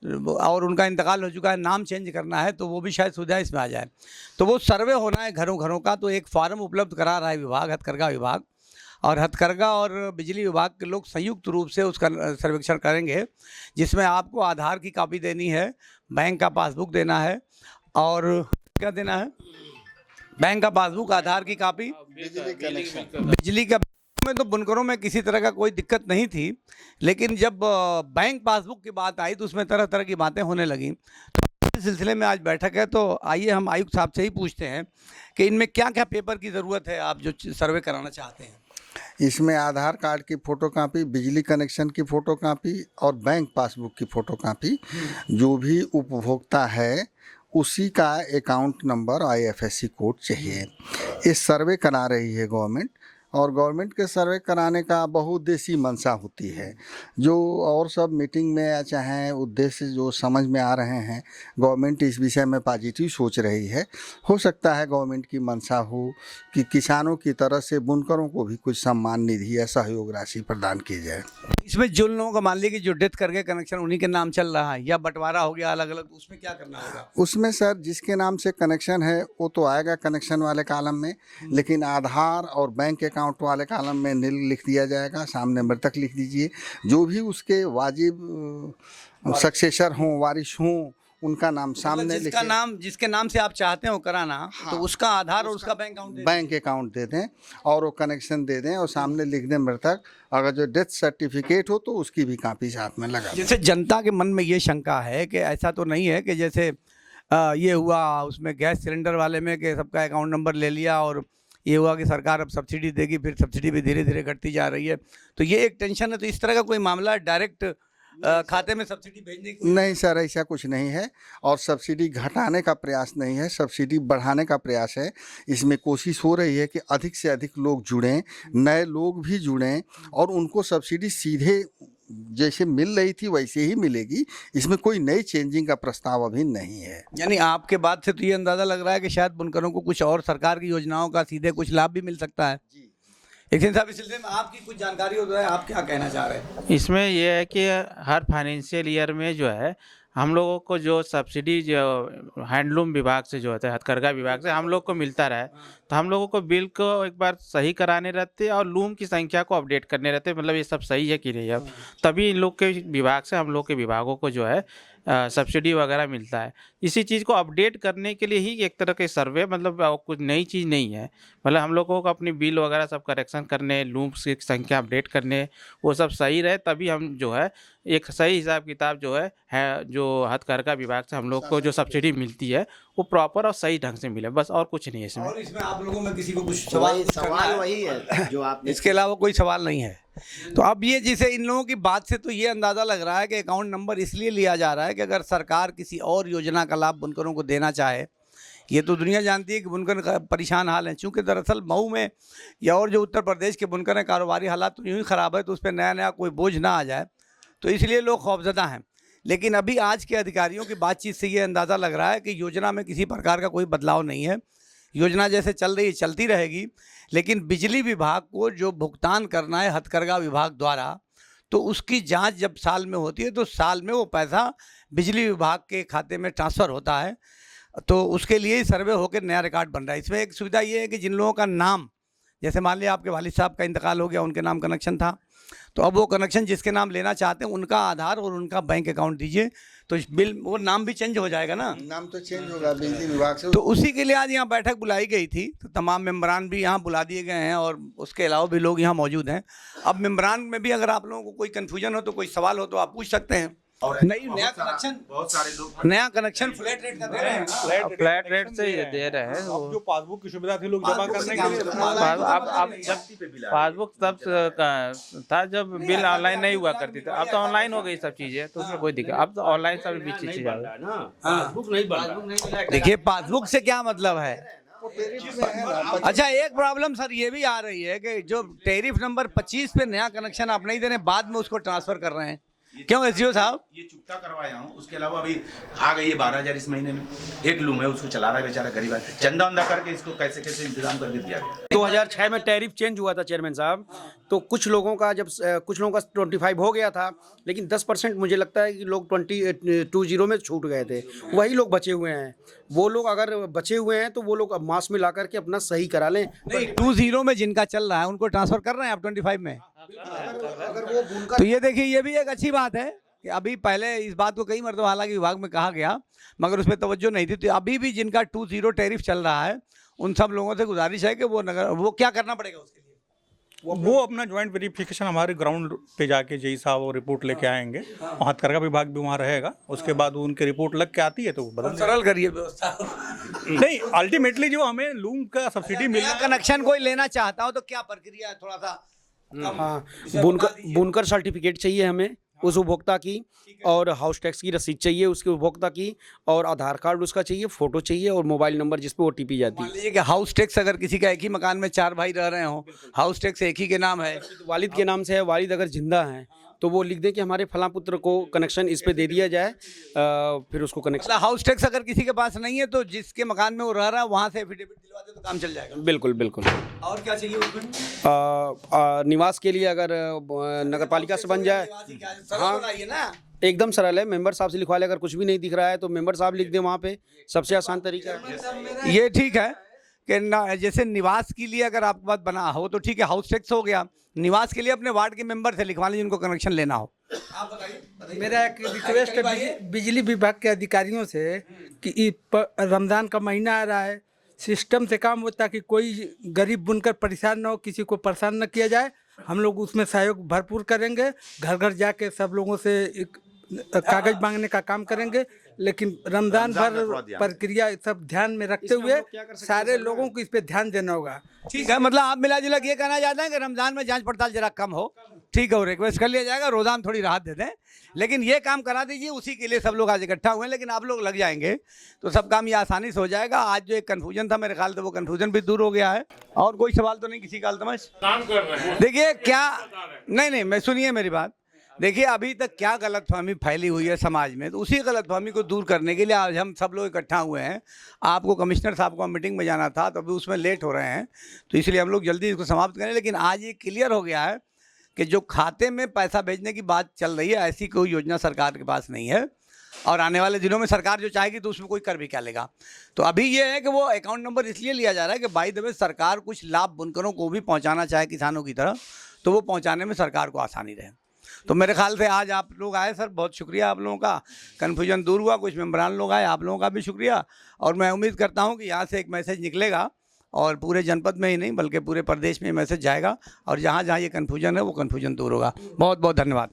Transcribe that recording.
और उनका इंतकाल हो चुका है, नाम चेंज करना है, तो वो भी शायद सुविधा इसमें आ जाए। तो वो सर्वे होना है घरों घरों का, तो एक फॉर्म उपलब्ध करा रहा है विभाग, हथकरघा विभाग, और हथकरघा और बिजली विभाग के लोग संयुक्त रूप से उसका सर्वेक्षण करेंगे, जिसमें आपको आधार की कॉपी देनी है, बैंक का पासबुक देना है, और क्या देना है, बैंक का पासबुक, आधार की कॉपी, बिजली का। में तो बुनकरों में किसी तरह का कोई दिक्कत नहीं थी, लेकिन जब बैंक पासबुक की बात आई तो उसमें तरह तरह की बातें होने लगी। इस सिलसिले में आज बैठक है, तो आइए हम आयुक्त साहब से ही पूछते हैं कि इनमें क्या क्या पेपर की ज़रूरत है, आप जो सर्वे कराना चाहते हैं। इसमें आधार कार्ड की फ़ोटोकॉपी, बिजली कनेक्शन की फ़ोटोकॉपी और बैंक पासबुक की फ़ोटोकॉपी। जो भी उपभोक्ता है उसी का अकाउंट नंबर, IFSC कोड चाहिए। इस सर्वे करा रही है गवर्नमेंट, और गवर्नमेंट के सर्वे कराने का बहुउद्देशीय मंशा होती है। जो और सब मीटिंग में या चाहे उद्देश्य जो समझ में आ रहे हैं, गवर्नमेंट इस विषय में पॉजिटिव सोच रही है। हो सकता है गवर्नमेंट की मंशा हो कि किसानों की तरफ से बुनकरों को भी कुछ सम्मान निधि या सहयोग राशि प्रदान की जाए। इसमें जिन लोगों का मान लीजिए जो डेथ करके कनेक्शन उन्हीं के नाम चल रहा है, या बंटवारा हो गया अलग अलग, तो उसमें क्या करना होगा? उसमें सर जिसके नाम से कनेक्शन है वो तो आएगा कनेक्शन वाले कॉलम में, लेकिन आधार और बैंक अकाउंट वाले कॉलम में नील लिख दिया जाएगा, सामने मृतक लिख दीजिए। जो भी उसके वाजिब सक्सेसर हों, वारिस हों, उनका नाम सामने लिखिए। जिसके नाम से आप चाहते हो कराना, हाँ, तो उसका आधार और उसका बैंक अकाउंट दे दें और वो कनेक्शन दे दें, और सामने लिख दें मृतक। अगर जो डेथ सर्टिफिकेट हो तो उसकी भी कॉपी साथ में लगा। जैसे जनता के मन में ये शंका है कि ऐसा तो नहीं है कि जैसे ये हुआ उसमें गैस सिलेंडर वाले में कि सबका अकाउंट नंबर ले लिया, और ये हुआ कि सरकार अब सब्सिडी देगी, फिर सब्सिडी भी धीरे धीरे घटती जा रही है, तो ये एक टेंशन है। तो इस तरह का कोई मामला डायरेक्ट खाते में सब्सिडी भेजने की? नहीं सर, ऐसा कुछ नहीं है, और सब्सिडी घटाने का प्रयास नहीं है, सब्सिडी बढ़ाने का प्रयास है। इसमें कोशिश हो रही है कि अधिक से अधिक लोग जुड़ें, नए लोग भी जुड़ें, और उनको सब्सिडी सीधे जैसे मिल रही थी वैसे ही मिलेगी। इसमें कोई नई चेंजिंग का प्रस्ताव अभी नहीं है। यानी आपके बात से तो ये अंदाज़ा लग रहा है कि शायद बुनकरों को कुछ और सरकार की योजनाओं का सीधे कुछ लाभ भी मिल सकता है। जी, लेकिन साहब इस सिलसिले में आपकी कुछ जानकारी हो तो है, आप क्या कहना चाह रहे हैं? इसमें यह है कि हर फाइनेंशियल ईयर में जो है हम लोगों को जो सब्सिडी जो हैंडलूम विभाग से जो होता है, हथकरघा विभाग से हम लोग को मिलता रहा है, तो हम लोगों को बिल को एक बार सही कराने रहते और लूम की संख्या को अपडेट करने रहते, मतलब ये सब सही है कि नहीं है, तभी इन लोग के विभाग से हम लोग के विभागों को जो है सब्सिडी वगैरह मिलता है। इसी चीज़ को अपडेट करने के लिए ही एक तरह के सर्वे, मतलब कुछ नई चीज़ नहीं है। मतलब हम लोगों को अपनी बिल वगैरह सब करेक्शन करने, लूम्स की संख्या अपडेट करने, वो सब सही रहे, तभी हम जो है एक सही हिसाब किताब जो है जो हथकरघा विभाग से हम लोग को जो सब्सिडी मिलती है वो प्रॉपर और सही ढंग से मिले, बस और कुछ नहीं है इसमें। और इसमें आप लोगों में किसी को कुछ सवाल वही है जो आप, इसके अलावा कोई सवाल नहीं है। तो अब ये जिसे इन लोगों की बात से तो ये अंदाज़ा लग रहा है कि अकाउंट नंबर इसलिए लिया जा रहा है कि अगर सरकार किसी और योजना का लाभ बुनकरों को देना चाहे, ये तो दुनिया जानती है कि बुनकर परेशान हाल हैं, चूँकि दरअसल मऊ में या और जो उत्तर प्रदेश के बुनकर हैं, कारोबारी हालात तो यूँ ही ख़राब है, तो उस पर नया नया कोई बोझ ना आ जाए, तो इसलिए लोग खौफजदा हैं। लेकिन अभी आज के अधिकारियों की बातचीत से ये अंदाज़ा लग रहा है कि योजना में किसी प्रकार का कोई बदलाव नहीं है, योजना जैसे चल रही है चलती रहेगी। लेकिन बिजली विभाग को जो भुगतान करना है हथकरघा विभाग द्वारा, तो उसकी जांच जब साल में होती है तो साल में वो पैसा बिजली विभाग के खाते में ट्रांसफ़र होता है, तो उसके लिए ही सर्वे होकर नया रिकॉर्ड बन रहा है। इसमें एक सुविधा ये है कि जिन लोगों का नाम, जैसे मान लिया आपके वालिद साहब का इंतकाल हो गया, उनके नाम कनेक्शन था, तो अब वो कनेक्शन जिसके नाम लेना चाहते हैं उनका आधार और उनका बैंक अकाउंट दीजिए, तो बिल वो नाम भी चेंज हो जाएगा ना, नाम तो चेंज होगा बिजली विभाग से। तो उसी के लिए आज यहाँ बैठक बुलाई गई थी, तो तमाम मेम्बरान भी यहाँ बुला दिए गए हैं और उसके अलावा भी लोग यहाँ मौजूद हैं। अब मेम्बरान में भी अगर आप लोगों को कोई कन्फ्यूजन हो तो कोई सवाल हो तो आप पूछ सकते हैं। और नया कनेक्शन, बहुत सारे लोग नया कनेक्शन फ्लैट रेट का दे रहे हैं, फ्लैट रेट से ही दे रहे हैं। जो पासबुक की सुविधा थी लोग जमा करने के लिए, अब जब पासबुक तब था जब बिल ऑनलाइन नहीं हुआ करती थी, अब तो ऑनलाइन हो गई सब चीजें, तो उसमें कोई दिक्कत, अब तो ऑनलाइन सब भी चीजें आ गई। पासबुक नहीं बन रहा। देखिए पासबुक से क्या मतलब है। अच्छा, एक प्रॉब्लम सर ये भी आ रही है कि जो टैरिफ नंबर 25 पे नया कनेक्शन आप नहीं दे रहे, बाद में उसको ट्रांसफर कर रहे हैं, क्यों एसडीओ साहब? ये चुकता करवाया हूँ, उसके अलावा अभी आ गई है 12,000 इस महीने में। एक लूम है, उसको चला रहा है बेचारा गरीब आदमी, चंदा वंदा करके इसको कैसे कैसे इंतजाम करके दिया गया। 2006 में टैरिफ चेंज हुआ था चेयरमैन साहब, तो कुछ लोगों का 25 हो गया था, लेकिन 10% मुझे लगता है कि लोग 20 में छूट गए थे, वही लोग बचे हुए हैं। वो लोग अगर बचे हुए हैं तो वो लोग अब मास में ला करके अपना सही करा लें। नहीं, 20 में जिनका चल रहा है उनको ट्रांसफर कर रहे हैं आप 25 में। तो ये देखिए, ये भी एक अच्छी बात है कि अभी पहले इस बात को कई मरतबा हालांकि विभाग में कहा गया, मगर उस पर तवज्जो नहीं थी। तो अभी भी जिनका 20 टैरिफ चल रहा है उन सब लोगों से गुजारिश है कि वो क्या करना पड़ेगा उसके लिए? वो अपना ज्वाइंट वेरिफिकेशन हमारे ग्राउंड पे जाके जेई साहब वो रिपोर्ट लेके आएंगे, और हथकरघा विभाग भी वहाँ रहेगा। उसके बाद उनकी रिपोर्ट लग के आती है तो बदल सरल करिए व्यवस्था। नहीं, अल्टीमेटली जो हमें लूम का सब्सिडी मिल मेरा कनेक्शन कोई लेना चाहता हो तो क्या प्रक्रिया है, थोड़ा सा हाँ, बुनकर सर्टिफिकेट चाहिए हमें उस उपभोक्ता की, और हाउस टैक्स की रसीद चाहिए उसके उपभोक्ता की, और आधार कार्ड उसका चाहिए, फोटो चाहिए, और मोबाइल नंबर जिस पे OTP जाती मान है। लीजिए कि हाउस टैक्स अगर किसी का एक ही मकान में 4 भाई रह रहे हो, हाउस टैक्स एक ही के नाम है, वालिद के नाम से है, वालिद अगर जिंदा हैं तो वो लिख दे कि हमारे फलां पुत्र को कनेक्शन इस पे दे दिया जाए, फिर उसको कनेक्शन। मतलब हाउस टैक्स अगर किसी के पास नहीं है तो जिसके मकान में वो रह रहा है वहाँ से एफिडेविट दिलवा दे तो काम चल जाएगा। बिल्कुल बिल्कुल। और क्या चाहिए उसमें? निवास के लिए अगर नगर पालिका से बन जाए, हाँ बताइए ना। एकदम सरल है, मेंबर साहब से लिखवा ले। अगर कुछ भी नहीं दिख रहा है तो मेंबर साहब लिख दे वहाँ पे, सबसे आसान तरीका है। ये ठीक है कि ना, जैसे निवास के लिए अगर आपके पास बना हो तो ठीक है, हाउस टैक्स हो गया। निवास के लिए अपने वार्ड के मेंबर से लिखवा लीजिए जिनको कनेक्शन लेना हो। आप बताइए। मेरा एक रिक्वेस्ट है बिजली विभाग के अधिकारियों से कि रमज़ान का महीना आ रहा है, सिस्टम से काम होता कि कोई गरीब बुनकर परेशान न हो, किसी को परेशान न किया जाए। हम लोग उसमें सहयोग भरपूर करेंगे, घर घर जाके सब लोगों से एक कागज मांगने का काम करेंगे, लेकिन रमज़ान भर प्रक्रिया सब ध्यान में रखते हुए सारे लोगों को इस पे ध्यान देना होगा। ठीक है, मतलब आप मिला जुला के ये कहना चाहते हैं कि रमजान में जांच पड़ताल जरा कम हो, ठीक है, और रिक्वेस्ट कर लिया जाएगा, रोज़ा में थोड़ी राहत दे दें, लेकिन ये काम करा दीजिए। उसी के लिए सब लोग आज इकट्ठा हुए हैं, लेकिन आप लोग लग जाएंगे तो सब काम ये आसानी से हो जाएगा। आज जो एक कन्फ्यूजन था मेरे ख्याल से वो कन्फ्यूजन भी दूर हो गया है। और कोई सवाल तो नहीं किसी का? अल्तमश देखिए क्या, नहीं मैं सुनिए मेरी बात। देखिए अभी तक क्या गलतफहमी फैली हुई है समाज में, तो उसी गलतफहमी को दूर करने के लिए आज हम सब लोग इकट्ठा हुए हैं। आपको कमिश्नर साहब को मीटिंग में जाना था तो अभी उसमें लेट हो रहे हैं, तो इसलिए हम लोग जल्दी इसको समाप्त करें। लेकिन आज ये क्लियर हो गया है कि जो खाते में पैसा भेजने की बात चल रही है, ऐसी कोई योजना सरकार के पास नहीं है, और आने वाले दिनों में सरकार जो चाहेगी तो उसमें कोई कर भी क्या लेगा। तो अभी ये है कि वो अकाउंट नंबर इसलिए लिया जा रहा है कि बाय द वे सरकार कुछ लाभ बुनकरों को भी पहुँचाना चाहे किसानों की तरह, तो वो पहुँचाने में सरकार को आसानी रहे। तो मेरे ख्याल से आज आप लोग आए सर, बहुत शुक्रिया आप लोगों का, कन्फ्यूजन दूर हुआ, कुछ मेम्बरान लोग आए, आप लोगों का भी शुक्रिया। और मैं उम्मीद करता हूं कि यहाँ से एक मैसेज निकलेगा, और पूरे जनपद में ही नहीं बल्कि पूरे प्रदेश में मैसेज जाएगा, और जहाँ जहाँ ये कन्फ्यूजन है वो कन्फ्यूजन दूर होगा। बहुत बहुत धन्यवाद।